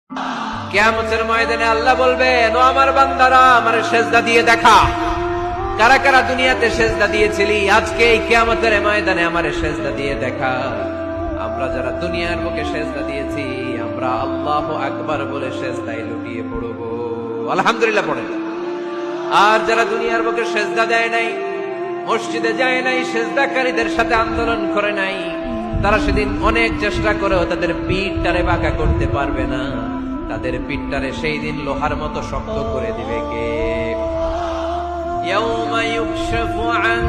কিয়ামতের ময়দানে আল্লাহ বলবেন, ও আমার বান্দারা, আমার সেজদা দিয়ে দেখা। কারা কারা দুনিয়াতে সেজদা দিয়েছিলি, আজকে এই কিয়ামতের ময়দানে আমার সেজদা দিয়ে দেখা। আমরা যারা দুনিয়ার বুকে সেজদা দিয়েছি, আমরা আল্লাহু আকবার বলে সেজদায় লুটিয়ে পড়ব, আলহামদুলিল্লাহ পড়ে। আর যারা দুনিয়ার বুকে সেজদা দেয় নাই, মসজিদে যায় নাই, সেজদাকারীদের সাথে আন্দোলন করে নাই, তারা সেদিন অনেক চেষ্টা করেও তাদের পিঠটারে বাঁকা করতে পারবে না। তাদের পিঠটারে সেই দিন লোহার মতো শক্ত করে দিবে কে? ইয়াউমা ইউকশাফু আন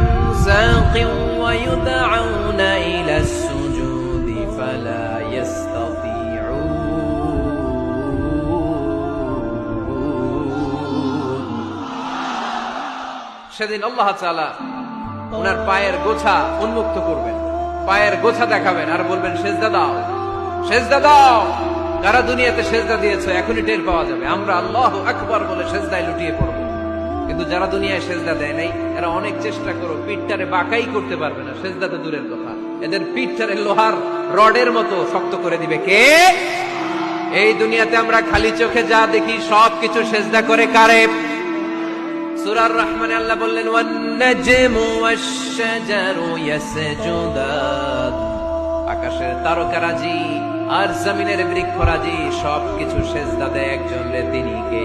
সাকিন ওয়া ইউদআউনা ইলা সুজুদি ফালা ইস্তাতিউন। সেদিন আল্লাহ তাআলা ওনার পায়ের গোছা উন্মুক্ত করবেন, পায়ের গোছা দেখাবেন আর বলবেন, সেজদা দাও, সেজদা দাও। যারা দুনিয়াতে সেজদা দিয়েছে এখনই টের পাওয়া যাবে। আমরা আল্লাহু আকবার বলে সেজদায় লুটিয়ে পড়ব, কিন্তু যারা দুনিয়ায় সেজদা দেয় নাই, এরা অনেক চেষ্টা করো পিঠটারে বাঁকাই করতে পারবে না। সেজদা তো দূরের কথা, এদের পিঠটারে লোহার রডের মতো শক্ত করে দিবে কে? এই দুনিয়াতে আমরা খালি চোখে যা দেখি সবকিছু সেজদা করে কারে? সূরার রহমানে আল্লাহ বললেন, ওয়ান নাজমু ওয়াশ-শাজারু ইয়াসজুদান। আকাশের তারকারাজি আর জমিনের বৃক্ষরাজি সবকিছু সেজদা দেয় একজন রে, তিনি কে?